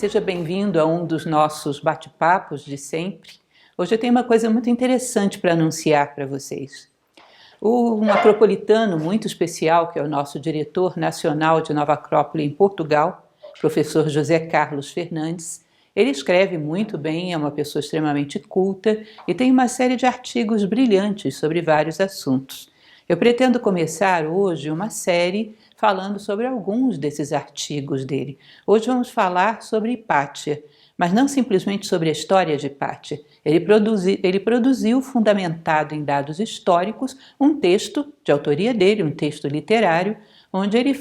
seja bem-vindo a um dos nossos bate-papos de sempre. Hoje eu tenho uma coisa muito interessante para anunciar para vocês. Um acropolitano muito especial, que é o nosso diretor nacional de Nova Acrópole em Portugal, professor José Carlos Fernandes, ele escreve muito bem, é uma pessoa extremamente culta e tem uma série de artigos brilhantes sobre vários assuntos. Eu pretendo começar hoje uma série falando sobre alguns desses artigos dele. Hoje vamos falar sobre Hipátia, mas não simplesmente sobre a história de Hipátia. Ele produziu, fundamentado em dados históricos, um texto de autoria dele, um texto literário, onde ele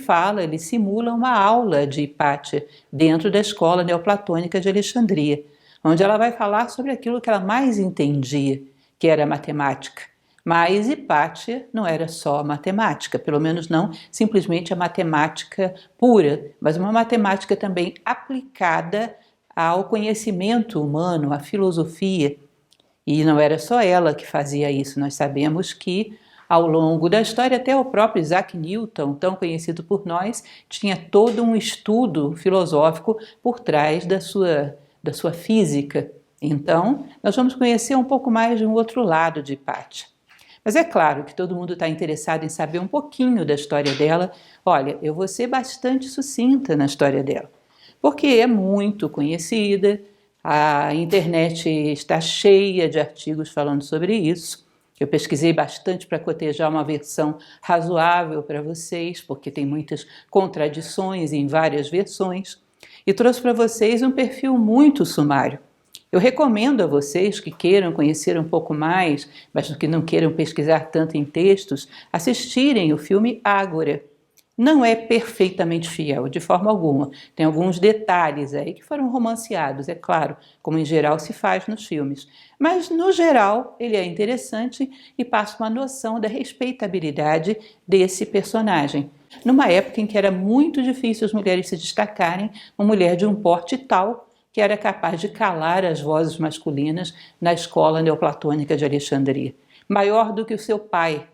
simula uma aula de Hipátia dentro da escola neoplatônica de Alexandria, onde ela vai falar sobre aquilo que ela mais entendia, que era a matemática. Mas Hipátia não era só matemática, pelo menos não simplesmente a matemática pura, mas uma matemática também aplicada ao conhecimento humano, à filosofia. E não era só ela que fazia isso, nós sabemos que ao longo da história até o próprio Isaac Newton, tão conhecido por nós, tinha todo um estudo filosófico por trás da sua física. Então, nós vamos conhecer um pouco mais de um outro lado de Hipátia. Mas é claro que todo mundo está interessado em saber um pouquinho da história dela. Olha, eu vou ser bastante sucinta na história dela, porque é muito conhecida, a internet está cheia de artigos falando sobre isso. Eu pesquisei bastante para cotejar uma versão razoável para vocês, porque tem muitas contradições em várias versões, e trouxe para vocês um perfil muito sumário. Eu recomendo a vocês que queiram conhecer um pouco mais, mas que não queiram pesquisar tanto em textos, assistirem o filme Ágora. Não é perfeitamente fiel, de forma alguma. Tem alguns detalhes aí que foram romanceados, é claro, como em geral se faz nos filmes. Mas, no geral, ele é interessante e passa uma noção da respeitabilidade desse personagem. Numa época em que era muito difícil as mulheres se destacarem, uma mulher de um porte tal que era capaz de calar as vozes masculinas na escola neoplatônica de Alexandria. Maior do que o seu pai,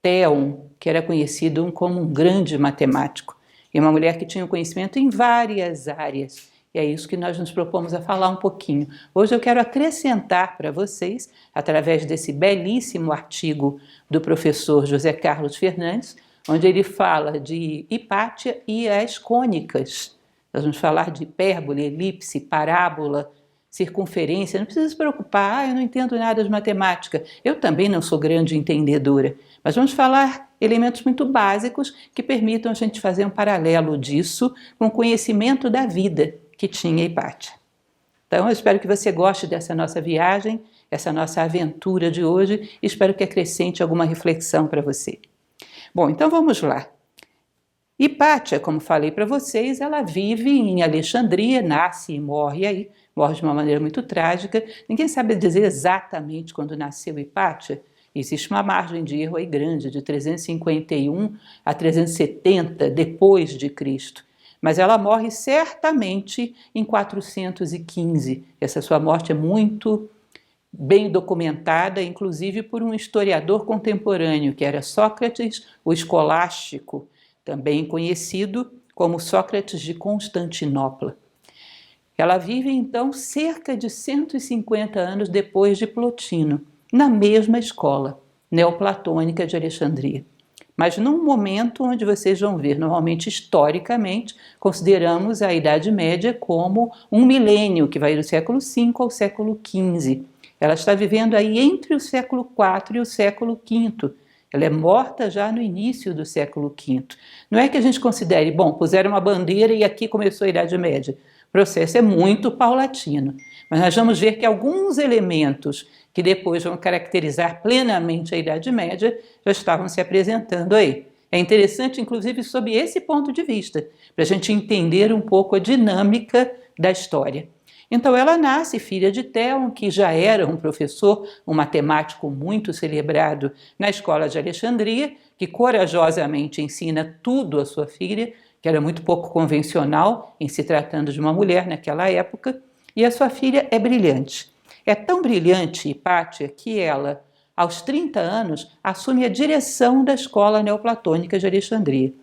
Theon, que era conhecido como um grande matemático, e uma mulher que tinha conhecimento em várias áreas. E é isso que nós nos propomos a falar um pouquinho. Hoje eu quero acrescentar para vocês, através desse belíssimo artigo do professor José Carlos Fernandes, onde ele fala de Hipátia e as cônicas. Nós vamos falar de hipérbole, elipse, parábola, circunferência. Não precisa se preocupar, eu não entendo nada de matemática. Eu também não sou grande entendedora. Mas vamos falar elementos muito básicos que permitam a gente fazer um paralelo disso com o conhecimento da vida que tinha Hipátia. Então, eu espero que você goste dessa nossa viagem, essa nossa aventura de hoje, e espero que acrescente alguma reflexão para você. Bom, então vamos lá. Hipátia, como falei para vocês, ela vive em Alexandria, nasce e morre aí, morre de uma maneira muito trágica. Ninguém sabe dizer exatamente quando nasceu Hipátia. Existe uma margem de erro aí grande, de 351 a 370 depois de Cristo. Mas ela morre certamente em 415. Essa sua morte é muito bem documentada, inclusive por um historiador contemporâneo, que era Sócrates, o escolástico, também conhecido como Sócrates de Constantinopla. Ela vive, então, cerca de 150 anos depois de Plotino, na mesma escola neoplatônica de Alexandria. Mas num momento onde vocês vão ver, normalmente, historicamente, consideramos a Idade Média como um milênio, que vai do século V ao século XV. Ela está vivendo aí entre o século IV e o século V. Ela é morta já no início do século V. Não é que a gente considere, bom, puseram uma bandeira e aqui começou a Idade Média. O processo é muito paulatino. Mas nós vamos ver que alguns elementos que depois vão caracterizar plenamente a Idade Média já estavam se apresentando aí. É interessante, inclusive, sob esse ponto de vista, para a gente entender um pouco a dinâmica da história. Então ela nasce filha de Theon, que já era um professor, um matemático muito celebrado na escola de Alexandria, que corajosamente ensina tudo à sua filha, que era muito pouco convencional em se tratando de uma mulher naquela época, e a sua filha é brilhante. É tão brilhante, Hipátia, que ela, aos 30 anos, assume a direção da escola neoplatônica de Alexandria.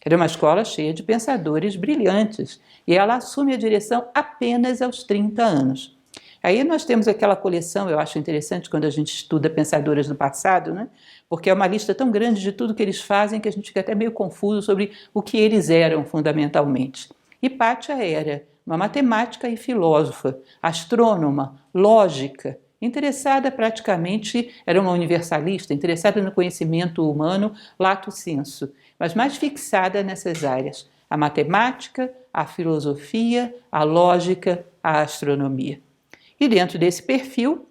Era uma escola cheia de pensadores brilhantes e ela assume a direção apenas aos 30 anos. Aí nós temos aquela coleção, eu acho interessante quando a gente estuda pensadoras do passado, né? Porque é uma lista tão grande de tudo que eles fazem que a gente fica até meio confuso sobre o que eles eram fundamentalmente. Hipátia era uma matemática e filósofa, astrônoma, lógica, interessada praticamente, era uma universalista, interessada no conhecimento humano lato sensu, mas mais fixada nessas áreas, a matemática, a filosofia, a lógica, a astronomia. E dentro desse perfil,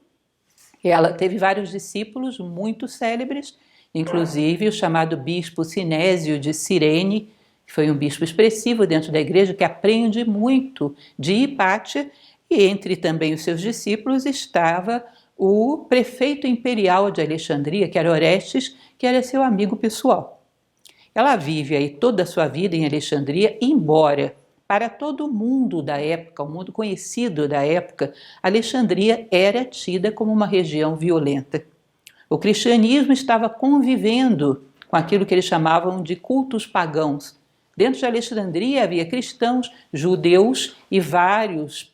ela teve vários discípulos muito célebres, inclusive o chamado bispo Sinésio de Cirene, que foi um bispo expressivo dentro da igreja, que aprende muito de Hipátia, e entre também os seus discípulos estava o prefeito imperial de Alexandria, que era Orestes, que era seu amigo pessoal. Ela vive aí toda a sua vida em Alexandria, embora para todo o mundo da época, o mundo conhecido da época, Alexandria era tida como uma região violenta. O cristianismo estava convivendo com aquilo que eles chamavam de cultos pagãos. Dentro de Alexandria havia cristãos, judeus e vários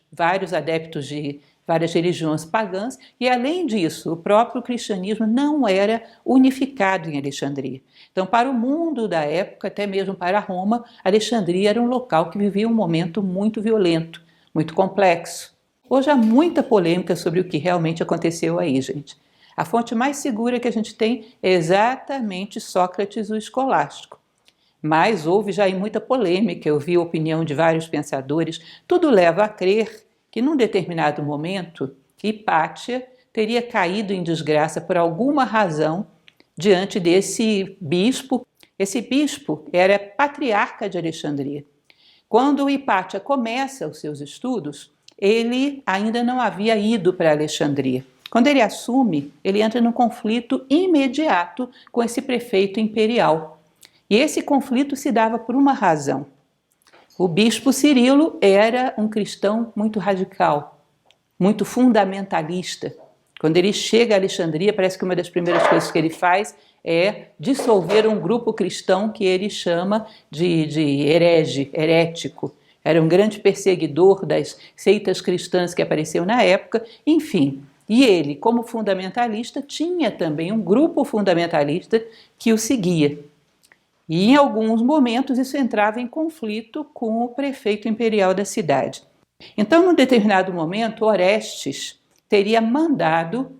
adeptos de várias religiões pagãs, e além disso, o próprio cristianismo não era unificado em Alexandria. Então, para o mundo da época, até mesmo para Roma, Alexandria era um local que vivia um momento muito violento, muito complexo. Hoje há muita polêmica sobre o que realmente aconteceu aí, gente. A fonte mais segura que a gente tem é exatamente Sócrates, o escolástico. Mas houve já aí muita polêmica, eu vi a opinião de vários pensadores, tudo leva a crer que num determinado momento Hipátia teria caído em desgraça por alguma razão diante desse bispo. Esse bispo era patriarca de Alexandria. Quando Hipátia começa os seus estudos, ele ainda não havia ido para Alexandria. Quando ele assume, ele entra num conflito imediato com esse prefeito imperial. E esse conflito se dava por uma razão. O bispo Cirilo era um cristão muito radical, muito fundamentalista. Quando ele chega a Alexandria, parece que uma das primeiras coisas que ele faz é dissolver um grupo cristão que ele chama de herege, herético. Era um grande perseguidor das seitas cristãs que apareciam na época, enfim. E ele, como fundamentalista, tinha também um grupo fundamentalista que o seguia. E em alguns momentos isso entrava em conflito com o prefeito imperial da cidade. Então, num determinado momento, Orestes teria mandado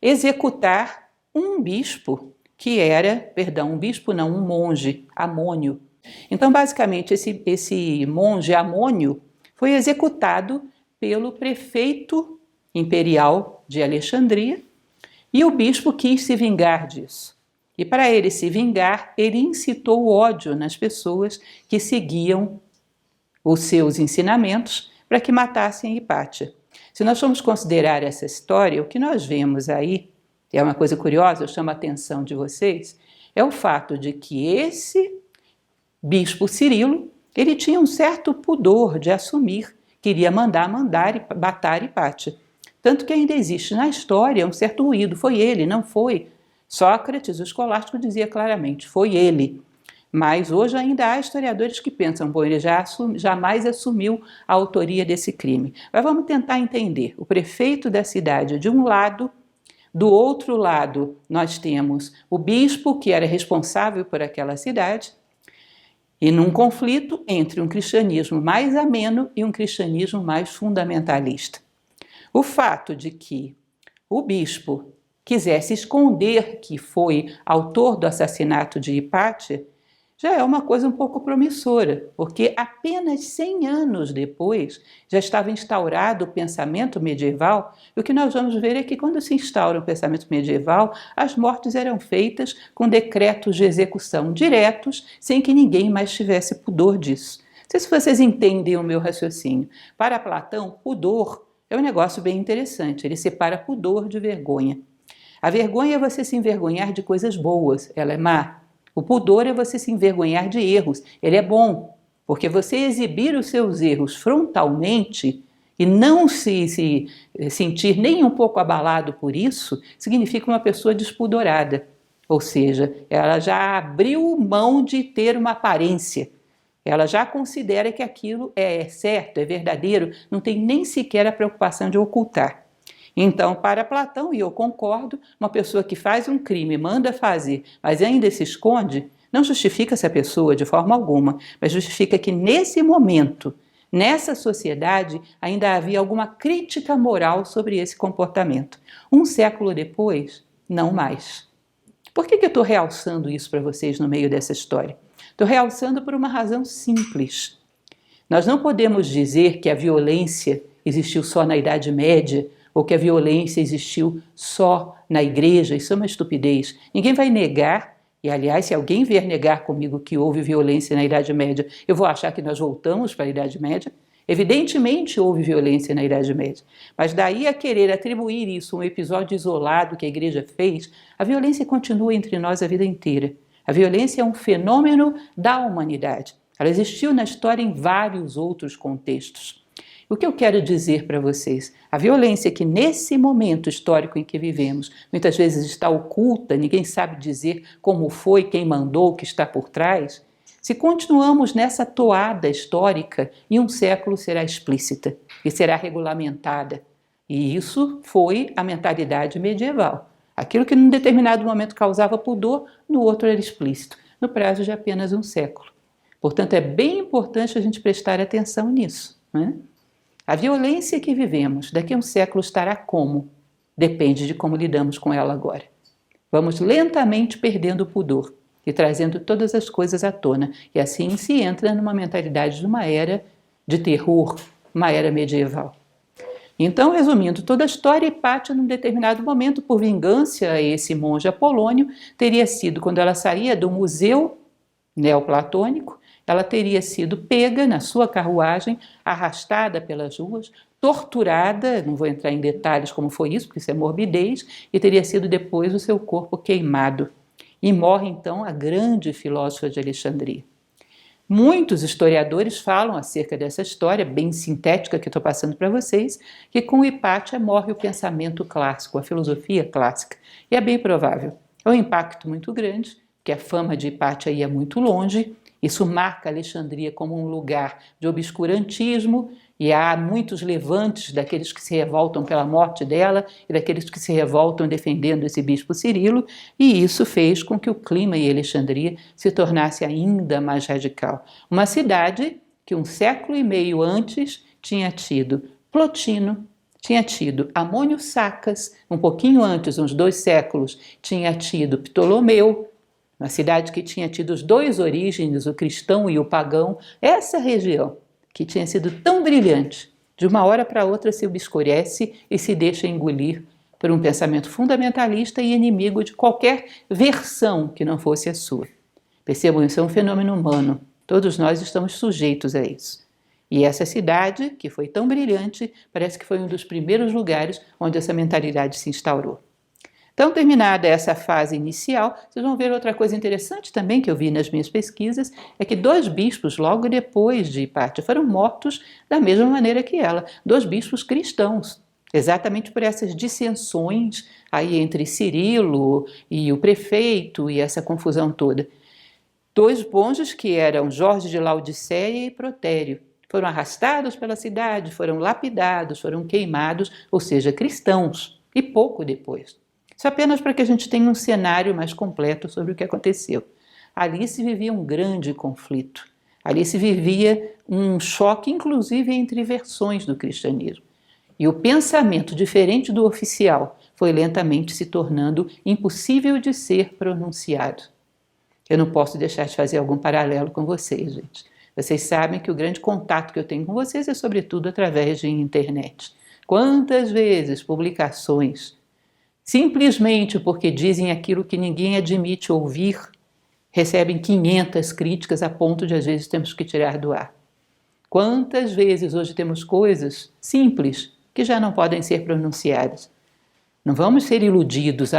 executar um bispo, que era, um bispo não, um monge, Amônio. Então, basicamente, esse monge Amônio foi executado pelo prefeito imperial de Alexandria e o bispo quis se vingar disso. E para ele se vingar, ele incitou o ódio nas pessoas que seguiam os seus ensinamentos para que matassem Hipátia. Se nós formos considerar essa história, o que nós vemos aí, é uma coisa curiosa, eu chamo a atenção de vocês, é o fato de que esse bispo Cirilo, ele tinha um certo pudor de assumir, queria mandar e matar Hipátia. Tanto que ainda existe na história um certo ruído, foi ele, não foi. Sócrates, o escolástico, dizia claramente, foi ele. Mas hoje ainda há historiadores que pensam, bom, ele jamais assumiu a autoria desse crime. Mas vamos tentar entender. O prefeito da cidade de um lado, do outro lado nós temos o bispo que era responsável por aquela cidade, e num conflito entre um cristianismo mais ameno e um cristianismo mais fundamentalista. O fato de que o bispo quisesse esconder que foi autor do assassinato de Hipátia, já é uma coisa um pouco promissora, porque apenas 100 anos depois já estava instaurado o pensamento medieval, e o que nós vamos ver é que quando se instaura o pensamento medieval, as mortes eram feitas com decretos de execução diretos, sem que ninguém mais tivesse pudor disso. Não sei se vocês entendem o meu raciocínio. Para Platão, pudor é um negócio bem interessante, ele separa pudor de vergonha. A vergonha é você se envergonhar de coisas boas, ela é má. O pudor é você se envergonhar de erros, ele é bom. Porque você exibir os seus erros frontalmente e não se sentir nem um pouco abalado por isso, significa uma pessoa despudorada. Ou seja, ela já abriu mão de ter uma aparência. Ela já considera que aquilo é certo, é verdadeiro, não tem nem sequer a preocupação de ocultar. Então, para Platão, e eu concordo, uma pessoa que faz um crime, manda fazer, mas ainda se esconde, não justifica essa pessoa de forma alguma, mas justifica que nesse momento, nessa sociedade, ainda havia alguma crítica moral sobre esse comportamento. Um século depois, não mais. Por que eu estou realçando isso para vocês no meio dessa história? Estou realçando por uma razão simples. Nós não podemos dizer que a violência existiu só na Idade Média ou que a violência existiu só na igreja. Isso é uma estupidez. Ninguém vai negar, e aliás, se alguém vier negar comigo que houve violência na Idade Média, eu vou achar que nós voltamos para a Idade Média. Evidentemente houve violência na Idade Média, mas daí a querer atribuir isso a um episódio isolado que a igreja fez, a violência continua entre nós a vida inteira. A violência é um fenômeno da humanidade. Ela existiu na história em vários outros contextos. O que eu quero dizer para vocês? A violência que nesse momento histórico em que vivemos, muitas vezes está oculta, ninguém sabe dizer como foi, quem mandou, o que está por trás. Se continuamos nessa toada histórica, em um século será explícita e será regulamentada. E isso foi a mentalidade medieval. Aquilo que num determinado momento causava pudor, no outro era explícito, no prazo de apenas um século. Portanto, é bem importante a gente prestar atenção nisso, né? A violência que vivemos daqui a um século estará como? Depende de como lidamos com ela agora. Vamos lentamente perdendo o pudor e trazendo todas as coisas à tona. E assim se entra numa mentalidade de uma era de terror, uma era medieval. Então, resumindo toda a história, Hipátia, num determinado momento, por vingança a esse monge apolônio, teria sido, quando ela saía do museu neoplatônico, ela teria sido pega na sua carruagem, arrastada pelas ruas, torturada, não vou entrar em detalhes como foi isso, porque isso é morbidez, e teria sido depois o seu corpo queimado. E morre então a grande filósofa de Alexandria. Muitos historiadores falam acerca dessa história, bem sintética que estou passando para vocês, que com Hipátia morre o pensamento clássico, a filosofia clássica. E é bem provável. É um impacto muito grande, porque a fama de Hipátia ia muito longe. Isso marca Alexandria como um lugar de obscurantismo, e há muitos levantes daqueles que se revoltam pela morte dela e daqueles que se revoltam defendendo esse bispo Cirilo, e isso fez com que o clima em Alexandria se tornasse ainda mais radical. Uma cidade que um século e meio antes tinha tido Plotino, tinha tido Amônio Sacas, um pouquinho antes, uns 2 séculos, tinha tido Ptolomeu, uma cidade que tinha tido os 2 origens, o cristão e o pagão. Essa região, que tinha sido tão brilhante, de uma hora para outra se obscurece e se deixa engolir por um pensamento fundamentalista e inimigo de qualquer versão que não fosse a sua. Percebam, isso é um fenômeno humano. Todos nós estamos sujeitos a isso. E essa cidade, que foi tão brilhante, parece que foi um dos primeiros lugares onde essa mentalidade se instaurou. Então, terminada essa fase inicial, vocês vão ver outra coisa interessante também que eu vi nas minhas pesquisas, é que 2 bispos, logo depois de Hipátia, foram mortos da mesma maneira que ela, 2 bispos cristãos, exatamente por essas dissensões aí entre Cirilo e o prefeito e essa confusão toda. 2 monges que eram Jorge de Laodiceia e Protério, foram arrastados pela cidade, foram lapidados, foram queimados, ou seja, cristãos, e pouco depois. Isso apenas para que a gente tenha um cenário mais completo sobre o que aconteceu. Ali se vivia um grande conflito. Ali se vivia um choque, inclusive, entre versões do cristianismo. E o pensamento diferente do oficial foi lentamente se tornando impossível de ser pronunciado. Eu não posso deixar de fazer algum paralelo com vocês, gente. Vocês sabem que o grande contato que eu tenho com vocês é, sobretudo, através de internet. Quantas vezes publicações, simplesmente porque dizem aquilo que ninguém admite ouvir, recebem 500 críticas a ponto de às vezes temos que tirar do ar. Quantas vezes hoje temos coisas simples que já não podem ser pronunciadas. Não vamos ser iludidos,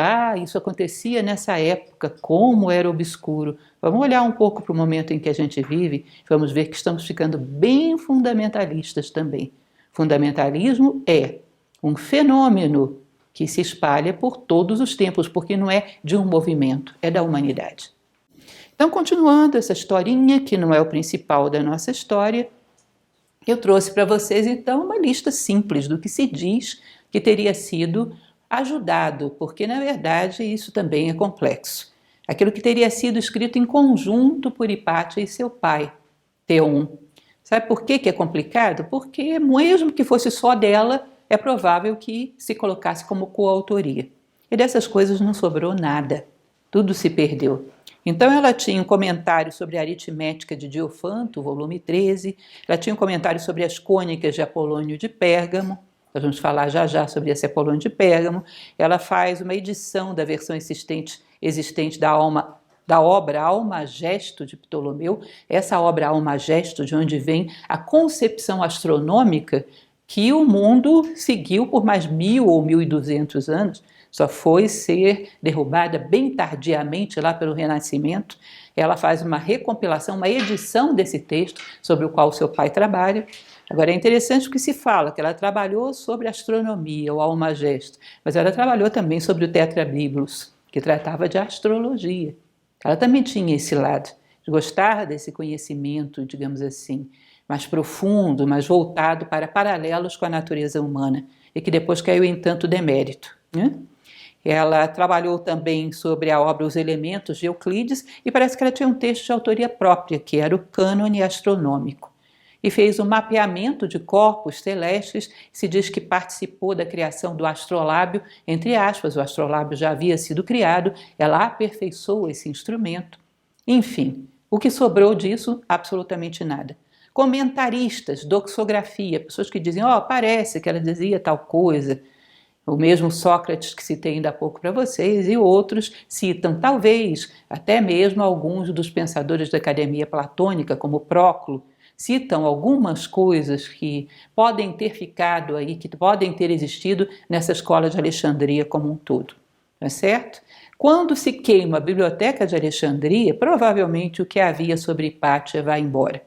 isso acontecia nessa época, como era obscuro. Vamos olhar um pouco para o momento em que a gente vive, vamos ver que estamos ficando bem fundamentalistas também. Fundamentalismo é um fenômeno que se espalha por todos os tempos, porque não é de um movimento, é da humanidade. Então, continuando essa historinha, que não é o principal da nossa história, eu trouxe para vocês, então, uma lista simples do que se diz que teria sido ajudado, porque, na verdade, isso também é complexo. Aquilo que teria sido escrito em conjunto por Hipátia e seu pai, Theon. Sabe por que é complicado? Porque, mesmo que fosse só dela, é provável que se colocasse como coautoria. E dessas coisas não sobrou nada, tudo se perdeu. Então ela tinha um comentário sobre a aritmética de Diofanto, volume 13, ela tinha um comentário sobre as cônicas de Apolônio de Pérgamo, nós vamos falar já já sobre esse Apolônio de Pérgamo, ela faz uma edição da versão existente da obra Almagesto de Ptolomeu, essa obra Almagesto, de onde vem a concepção astronômica que o mundo seguiu por mais 1000 ou 1200 anos, só foi ser derrubada bem tardiamente lá pelo Renascimento. Ela faz uma recompilação, uma edição desse texto sobre o qual seu pai trabalha. Agora é interessante o que se fala, que ela trabalhou sobre astronomia, o Almagesto, mas ela trabalhou também sobre o Tetrabiblos, que tratava de astrologia. Ela também tinha esse lado, de gostar desse conhecimento, digamos assim, mais profundo, mais voltado para paralelos com a natureza humana, e que depois caiu em tanto demérito, né? Ela trabalhou também sobre a obra Os Elementos de Euclides e parece que ela tinha um texto de autoria própria, que era o Cânone Astronômico. E fez um mapeamento de corpos celestes, se diz que participou da criação do astrolábio, entre aspas, o astrolábio já havia sido criado, ela aperfeiçoou esse instrumento. Enfim, o que sobrou disso? Absolutamente nada. Comentaristas, doxografia, pessoas que dizem, parece que ela dizia tal coisa. O mesmo Sócrates que citei ainda há pouco para vocês, e outros citam, talvez, até mesmo alguns dos pensadores da academia platônica, como Próclo, citam algumas coisas que podem ter ficado aí, que podem ter existido nessa escola de Alexandria como um todo, não é certo? Quando se queima a biblioteca de Alexandria, provavelmente o que havia sobre Hipátia vai embora.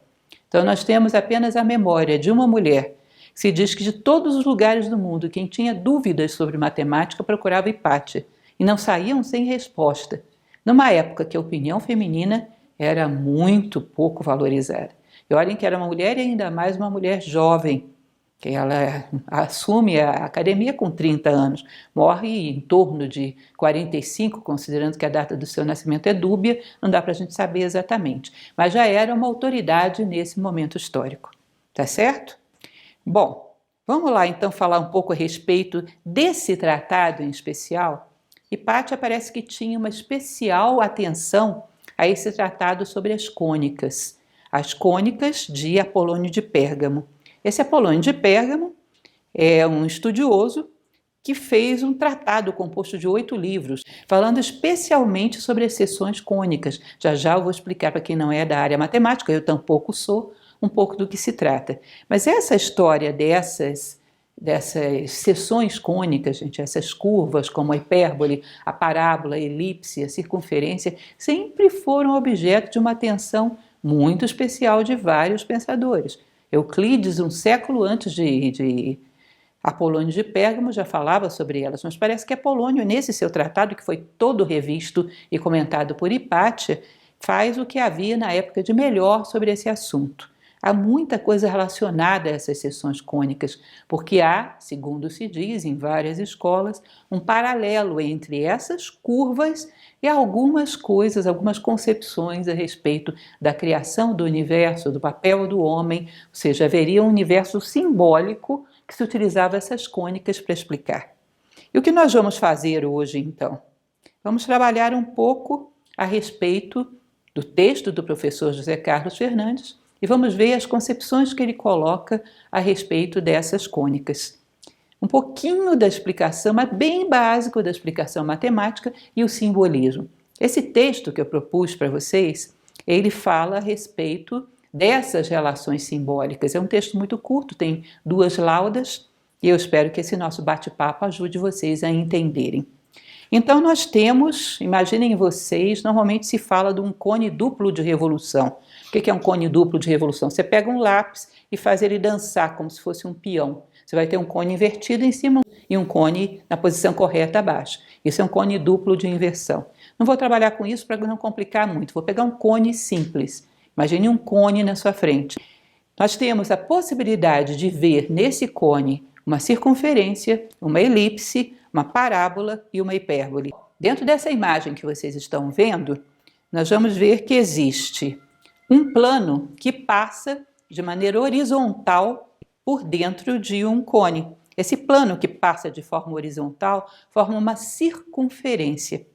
Então nós temos apenas a memória de uma mulher. Se diz que de todos os lugares do mundo, quem tinha dúvidas sobre matemática procurava Hipátia e não saíam sem resposta, numa época que a opinião feminina era muito pouco valorizada. E olhem que era uma mulher e ainda mais uma mulher jovem, que ela assume a academia com 30 anos, morre em torno de 45, considerando que a data do seu nascimento é dúbia, não dá para a gente saber exatamente, mas já era uma autoridade nesse momento histórico, tá certo? Bom, vamos lá então falar um pouco a respeito desse tratado em especial. Hipátia parece que tinha uma especial atenção a esse tratado sobre as cônicas de Apolônio de Pérgamo. Esse Apolônio de Pérgamo é um estudioso que fez um tratado composto de 8 livros, falando especialmente sobre as seções cônicas. Já já eu vou explicar para quem não é da área matemática, eu tampouco sou, um pouco do que se trata. Mas essa história dessas seções cônicas, gente, essas curvas como a hipérbole, a parábola, a elipse, a circunferência, sempre foram objeto de uma atenção muito especial de vários pensadores. Euclides, um século antes de Apolônio de Pérgamo, já falava sobre elas, mas parece que Apolônio, nesse seu tratado, que foi todo revisto e comentado por Hipátia, faz o que havia na época de melhor sobre esse assunto. Há muita coisa relacionada a essas seções cônicas, porque há, segundo se diz em várias escolas, um paralelo entre essas curvas e algumas coisas, algumas concepções a respeito da criação do universo, do papel do homem, ou seja, haveria um universo simbólico que se utilizava essas cônicas para explicar. E o que nós vamos fazer hoje, então? Vamos trabalhar um pouco a respeito do texto do professor José Carlos Fernandes e vamos ver as concepções que ele coloca a respeito dessas cônicas. Um pouquinho da explicação, mas bem básico da explicação matemática e o simbolismo. Esse texto que eu propus para vocês, ele fala a respeito dessas relações simbólicas. É um texto muito curto, tem 2 laudas, e eu espero que esse nosso bate-papo ajude vocês a entenderem. Então nós temos, imaginem vocês, normalmente se fala de um cone duplo de revolução. O que é um cone duplo de revolução? Você pega um lápis e faz ele dançar como se fosse um peão. Você vai ter um cone invertido em cima e um cone na posição correta abaixo. Isso é um cone duplo de inversão. Não vou trabalhar com isso para não complicar muito. Vou pegar um cone simples. Imagine um cone na sua frente. Nós temos a possibilidade de ver nesse cone uma circunferência, uma elipse, uma parábola e uma hipérbole. Dentro dessa imagem que vocês estão vendo, nós vamos ver que existe um plano que passa de maneira horizontal por dentro de um cone. Esse plano que passa de forma horizontal forma uma circunferência.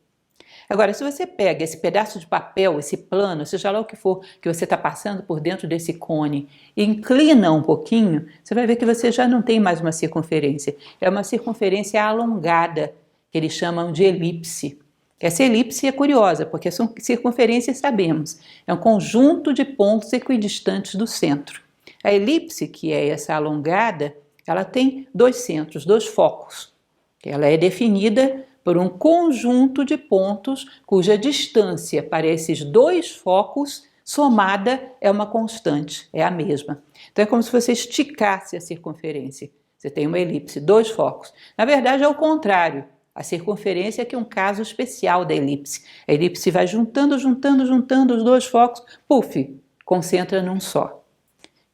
Agora, se você pega esse pedaço de papel, esse plano, seja lá o que for que você está passando por dentro desse cone, e inclina um pouquinho, você vai ver que você já não tem mais uma circunferência. É uma circunferência alongada, que eles chamam de elipse. Essa elipse é curiosa, porque a circunferência, sabemos, é um conjunto de pontos equidistantes do centro. A elipse, que é essa alongada, ela tem dois centros, dois focos. Ela é definida por um conjunto de pontos cuja distância para esses dois focos somada é uma constante, é a mesma. Então é como se você esticasse a circunferência. Você tem uma elipse, dois focos. Na verdade é o contrário. A circunferência é que é um caso especial da elipse. A elipse vai juntando os dois focos, puf, concentra num só.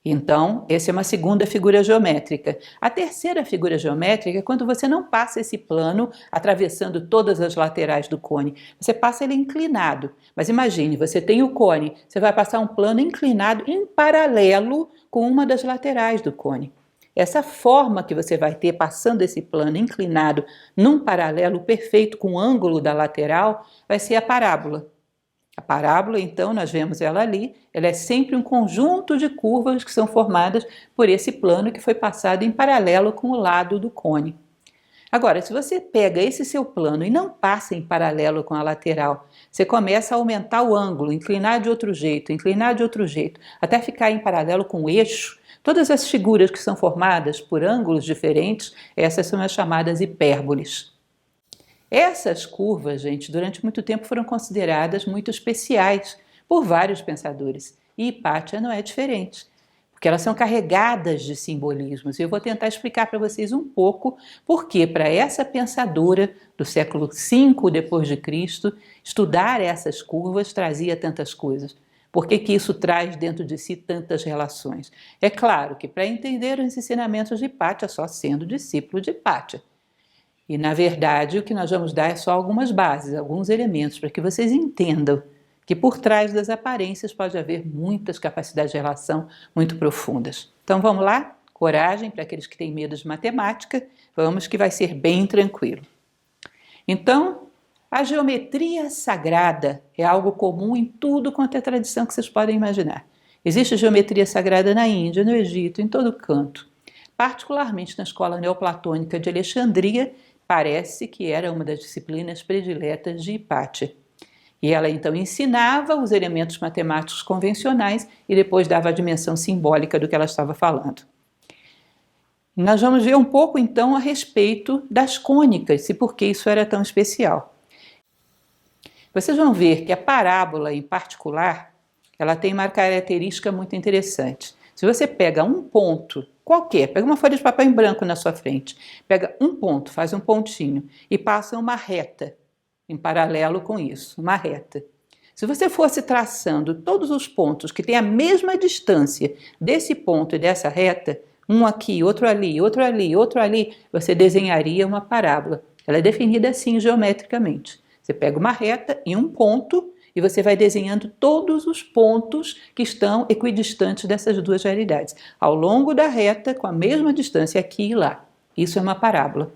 Então, essa é uma segunda figura geométrica. A terceira figura geométrica é quando você não passa esse plano atravessando todas as laterais do cone. Você passa ele inclinado. Mas imagine, você tem o cone, você vai passar um plano inclinado em paralelo com uma das laterais do cone. Essa forma que você vai ter passando esse plano inclinado num paralelo perfeito com o ângulo da lateral vai ser a parábola. A parábola, então, nós vemos ela ali, ela é sempre um conjunto de curvas que são formadas por esse plano que foi passado em paralelo com o lado do cone. Agora, se você pega esse seu plano e não passa em paralelo com a lateral, você começa a aumentar o ângulo, inclinar de outro jeito, até ficar em paralelo com o eixo. Todas as figuras que são formadas por ângulos diferentes, essas são as chamadas hipérboles. Essas curvas, gente, durante muito tempo foram consideradas muito especiais por vários pensadores. E Hipátia não é diferente, porque elas são carregadas de simbolismos. E eu vou tentar explicar para vocês um pouco por que, para essa pensadora do século V depois de Cristo, estudar essas curvas trazia tantas coisas. Por que isso traz dentro de si tantas relações? É claro que para entender os ensinamentos de Hipátia, só sendo discípulo de Hipátia. E, na verdade, o que nós vamos dar é só algumas bases, alguns elementos, para que vocês entendam que por trás das aparências pode haver muitas capacidades de relação muito profundas. Então, vamos lá? Coragem para aqueles que têm medo de matemática, vamos que vai ser bem tranquilo. Então, a geometria sagrada é algo comum em tudo quanto é tradição que vocês podem imaginar. Existe geometria sagrada na Índia, no Egito, em todo canto. Particularmente na escola neoplatônica de Alexandria, parece que era uma das disciplinas prediletas de Hipátia. E ela então ensinava os elementos matemáticos convencionais e depois dava a dimensão simbólica do que ela estava falando. Nós vamos ver um pouco então a respeito das cônicas e por que isso era tão especial. Vocês vão ver que a parábola em particular, ela tem uma característica muito interessante. Se você pega um ponto qualquer, pega uma folha de papel em branco na sua frente, pega um ponto, faz um pontinho e passa uma reta em paralelo com isso, uma reta. Se você fosse traçando todos os pontos que têm a mesma distância desse ponto e dessa reta, um aqui, outro ali, outro ali, outro ali, você desenharia uma parábola. Ela é definida assim geometricamente. Você pega uma reta e um ponto e você vai desenhando todos os pontos que estão equidistantes dessas duas realidades, ao longo da reta, com a mesma distância aqui e lá. Isso é uma parábola.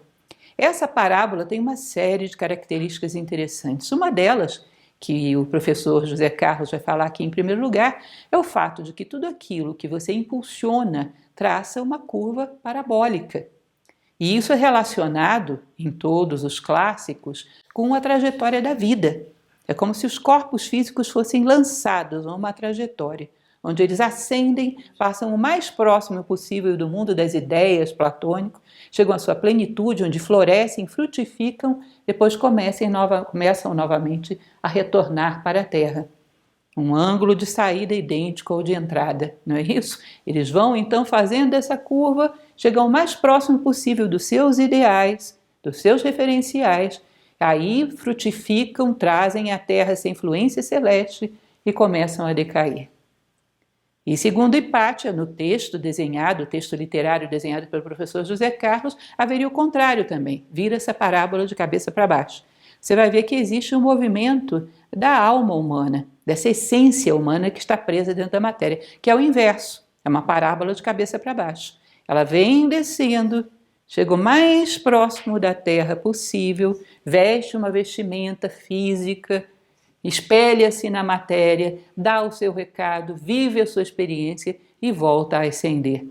Essa parábola tem uma série de características interessantes. Uma delas, que o professor José Carlos vai falar aqui em primeiro lugar, é o fato de que tudo aquilo que você impulsiona traça uma curva parabólica. E isso é relacionado, em todos os clássicos, com a trajetória da vida. É como se os corpos físicos fossem lançados a uma trajetória, onde eles ascendem, passam o mais próximo possível do mundo das ideias platônico, chegam à sua plenitude, onde florescem, frutificam, depois começam novamente a retornar para a Terra. um ângulo de saída idêntico ao de entrada, não é isso? Eles vão então fazendo essa curva, chegam o mais próximo possível dos seus ideais, dos seus referenciais, aí frutificam, trazem à Terra essa influência celeste e começam a decair. E segundo Hipátia, no texto desenhado, o texto literário desenhado pelo professor José Carlos, haveria o contrário também, vira essa parábola de cabeça para baixo. Você vai ver que existe um movimento da alma humana, dessa essência humana que está presa dentro da matéria, que é o inverso, é uma parábola de cabeça para baixo. Ela vem descendo, chega o mais próximo da Terra possível, veste uma vestimenta física, espelha-se na matéria, dá o seu recado, vive a sua experiência e volta a ascender.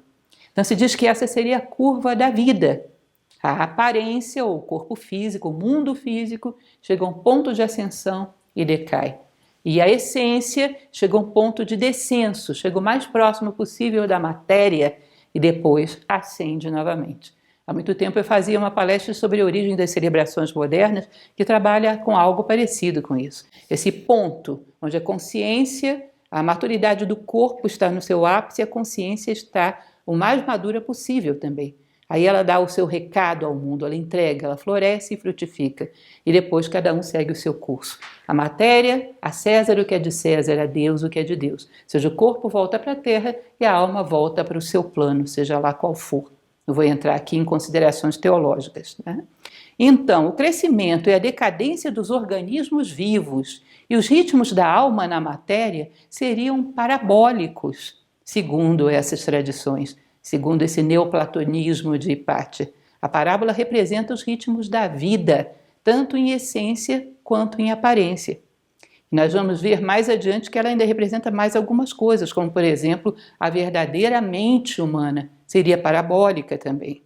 Então se diz que essa seria a curva da vida. A aparência, ou o corpo físico, o mundo físico, chega a um ponto de ascensão e decai. E a essência chega a um ponto de descenso, chega o mais próximo possível da matéria e depois ascende novamente. Há muito tempo eu fazia uma palestra sobre a origem das celebrações modernas que trabalha com algo parecido com isso. Esse ponto onde a consciência, a maturidade do corpo está no seu ápice e a consciência está o mais madura possível também. Aí ela dá o seu recado ao mundo, ela entrega, ela floresce e frutifica. E depois cada um segue o seu curso. A matéria, a César o que é de César, a Deus o que é de Deus. Ou seja, o corpo volta para a terra e a alma volta para o seu plano, seja lá qual for. Eu vou entrar aqui em considerações teológicas, né? Então, o crescimento e a decadência dos organismos vivos e os ritmos da alma na matéria seriam parabólicos, segundo essas tradições, segundo esse neoplatonismo de Hipátia. A parábola representa os ritmos da vida, tanto em essência quanto em aparência. Nós vamos ver mais adiante que ela ainda representa mais algumas coisas, como, por exemplo, a verdadeira mente humana seria parabólica também.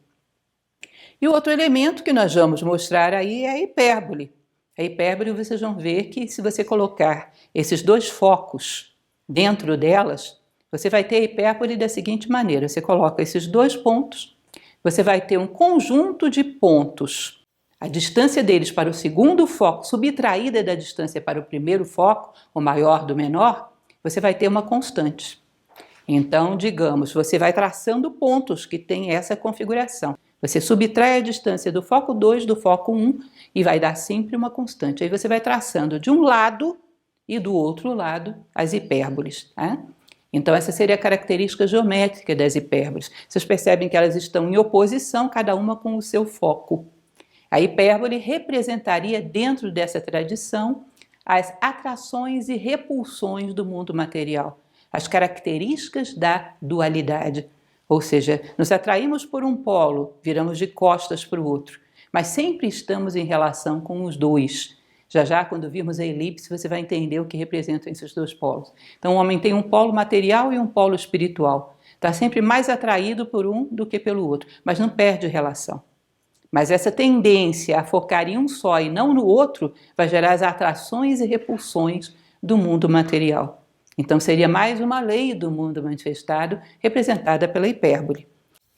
E o outro elemento que nós vamos mostrar aí é a hipérbole. A hipérbole, vocês vão ver que se você colocar esses dois focos dentro delas, você vai ter a hipérbole da seguinte maneira: você coloca esses dois pontos, você vai ter um conjunto de pontos. A distância deles para o segundo foco, subtraída da distância para o primeiro foco, o maior do menor, você vai ter uma constante. Então, digamos, você vai traçando pontos que têm essa configuração. Você subtrai a distância do foco 2 do foco 1 e vai dar sempre uma constante. Aí você vai traçando de um lado e do outro lado as hipérboles, tá? Então, essa seria a característica geométrica das hipérboles. Vocês percebem que elas estão em oposição, cada uma com o seu foco. A hipérbole representaria, dentro dessa tradição, as atrações e repulsões do mundo material, as características da dualidade. Ou seja, nos atraímos por um polo, viramos de costas para o outro, mas sempre estamos em relação com os dois. Já já, quando virmos a elipse, você vai entender o que representam esses dois polos. Então, o homem tem um polo material e um polo espiritual. Está sempre mais atraído por um do que pelo outro, mas não perde relação. Mas essa tendência a focar em um só e não no outro vai gerar as atrações e repulsões do mundo material. Então seria mais uma lei do mundo manifestado representada pela hipérbole.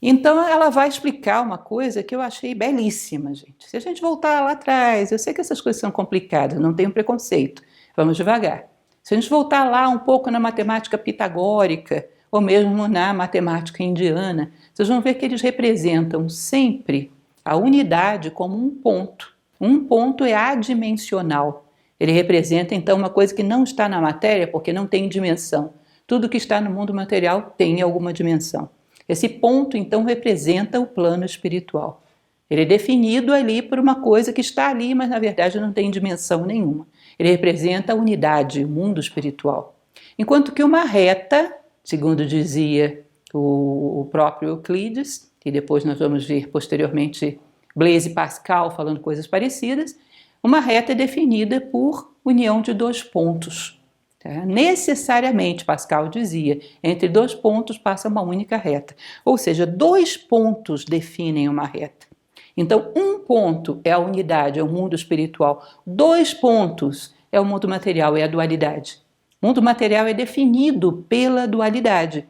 Então ela vai explicar uma coisa que eu achei belíssima, gente. Se a gente voltar lá atrás, eu sei que essas coisas são complicadas, não tenho preconceito, vamos devagar. Se a gente voltar lá um pouco na matemática pitagórica, ou mesmo na matemática indiana, vocês vão ver que eles representam sempre a unidade como um ponto. Um ponto é adimensional. Ele representa, então, uma coisa que não está na matéria, porque não tem dimensão. Tudo que está no mundo material tem alguma dimensão. Esse ponto, então, representa o plano espiritual. Ele é definido ali por uma coisa que está ali, mas, na verdade, não tem dimensão nenhuma. Ele representa a unidade, o mundo espiritual. Enquanto que uma reta, segundo dizia o próprio Euclides, e depois nós vamos ver posteriormente Blaise Pascal falando coisas parecidas, uma reta é definida por união de dois pontos. Tá? Necessariamente, Pascal dizia, entre dois pontos passa uma única reta. Ou seja, dois pontos definem uma reta. Então, um ponto é a unidade, é o mundo espiritual. Dois pontos é o mundo material, é a dualidade. O mundo material é definido pela dualidade.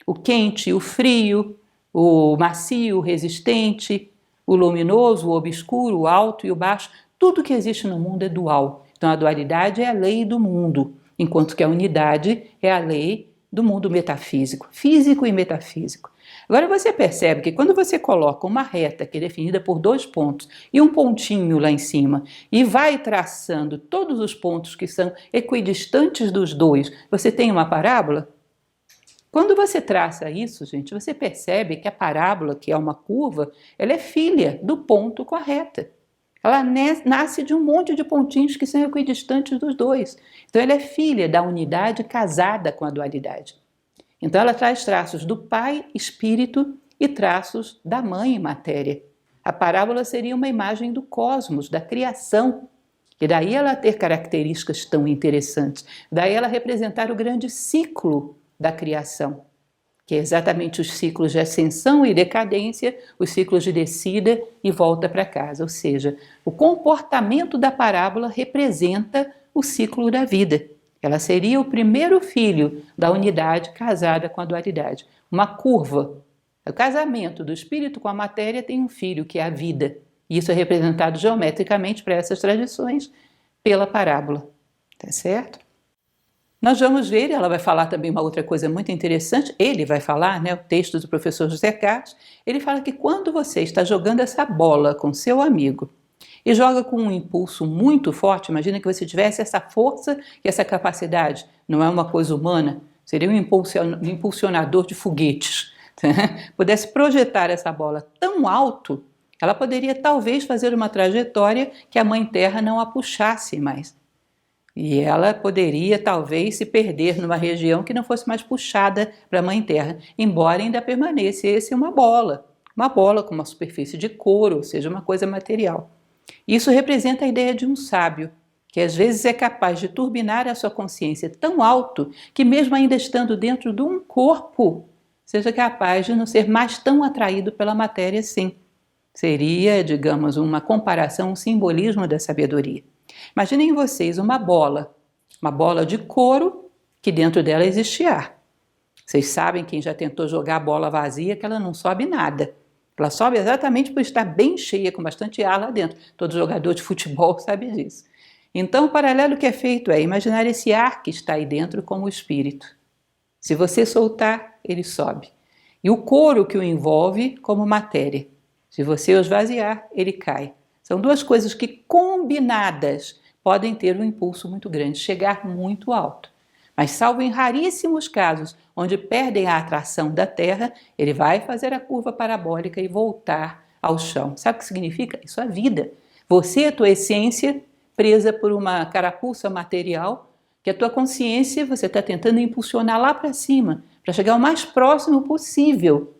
O quente, o frio, o macio, o resistente, o luminoso, o obscuro, o alto e o baixo, tudo que existe no mundo é dual. Então a dualidade é a lei do mundo. enquanto que a unidade é a lei do mundo metafísico, físico e metafísico. Agora você percebe que quando você coloca uma reta que é definida por 2 pontos e um pontinho lá em cima e vai traçando todos os pontos que são equidistantes dos dois, você tem uma parábola? Quando você traça isso, gente, você percebe que a parábola, que é uma curva, ela é filha do ponto com a reta. Ela nasce de um monte de pontinhos que são equidistantes dos dois. Então ela é filha da unidade casada com a dualidade. Então ela traz traços do Pai, Espírito, e traços da Mãe, Matéria. A parábola seria uma imagem do cosmos, da criação. E daí ela ter características tão interessantes. Daí ela representar o grande ciclo da criação, que é exatamente os ciclos de ascensão e decadência, os ciclos de descida e volta para casa. Ou seja, o comportamento da parábola representa o ciclo da vida. Ela seria o primeiro filho da unidade casada com a dualidade. Uma curva. O casamento do espírito com a matéria tem um filho, que é a vida. E isso é representado geometricamente para essas tradições pela parábola. Tá certo? Nós vamos ver, ela vai falar também uma outra coisa muito interessante, ele vai falar, o texto do professor José Carlos, ele fala que quando você está jogando essa bola com seu amigo e joga com um impulso muito forte, imagina que você tivesse essa força e essa capacidade, não é uma coisa humana, seria um impulsionador de foguetes, pudesse projetar essa bola tão alto, ela poderia talvez fazer uma trajetória que a Mãe Terra não a puxasse mais. E ela poderia, talvez, se perder numa região que não fosse mais puxada para a Mãe Terra, embora ainda permanecesse uma bola com uma superfície de couro, ou seja, uma coisa material. Isso representa a ideia de um sábio, que às vezes é capaz de turbinar a sua consciência tão alto que, mesmo ainda estando dentro de um corpo, seja capaz de não ser mais tão atraído pela matéria assim. Seria, digamos, uma comparação, um simbolismo da sabedoria. Imaginem vocês uma bola de couro que dentro dela existe ar. Vocês sabem, quem já tentou jogar a bola vazia, que ela não sobe nada. Ela sobe exatamente por estar bem cheia, com bastante ar lá dentro. Todo jogador de futebol sabe disso. Então, o paralelo que é feito é imaginar esse ar que está aí dentro como o espírito. Se você soltar, ele sobe. E o couro que o envolve como matéria. Se você o esvaziar, ele cai. São duas coisas que, combinadas, podem ter um impulso muito grande, chegar muito alto. Mas, salvo em raríssimos casos, onde perdem a atração da Terra, ele vai fazer a curva parabólica e voltar ao chão. Sabe o que significa? Isso é a vida. Você, a tua essência, presa por uma carapuça material, que a tua consciência você está tentando impulsionar lá para cima, para chegar o mais próximo possível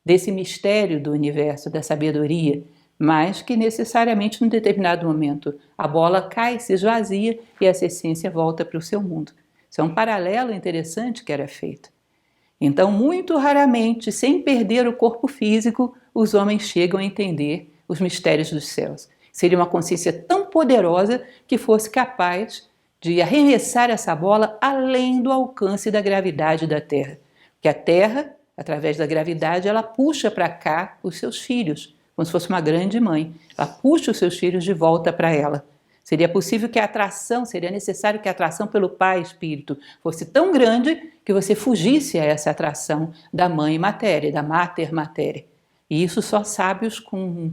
desse mistério do universo, da sabedoria, mas que necessariamente, num determinado momento, a bola cai, se esvazia e essa essência volta para o seu mundo. Isso é um paralelo interessante que era feito. Então, muito raramente, sem perder o corpo físico, os homens chegam a entender os mistérios dos céus. Seria uma consciência tão poderosa que fosse capaz de arremessar essa bola além do alcance da gravidade da Terra. Porque a Terra, através da gravidade, ela puxa para cá os seus filhos, como se fosse uma grande mãe. Ela puxa os seus filhos de volta para ela. Seria possível que a atração, seria necessário que a atração pelo Pai Espírito fosse tão grande que você fugisse a essa atração da Mãe Matéria, da Mater Matéria. E isso só sábios com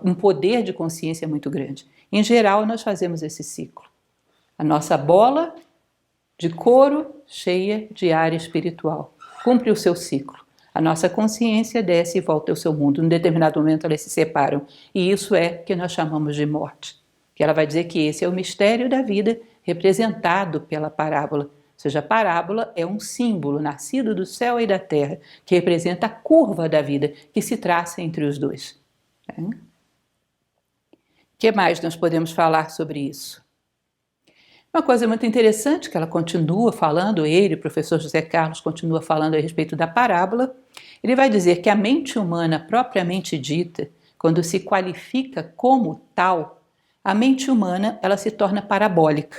um poder de consciência muito grande. Em geral, nós fazemos esse ciclo. A nossa bola de couro cheia de ar espiritual cumpre o seu ciclo. A nossa consciência desce e volta ao seu mundo. Num determinado momento elas se separam. E isso é que nós chamamos de morte. Que ela vai dizer que esse é o mistério da vida representado pela parábola. Ou seja, a parábola é um símbolo nascido do céu e da terra, que representa a curva da vida que se traça entre os dois. O que mais nós podemos falar sobre isso? Uma coisa muito interessante que ela continua falando, o professor José Carlos continua falando a respeito da parábola. Ele vai dizer que a mente humana propriamente dita, quando se qualifica como tal, a mente humana ela se torna parabólica.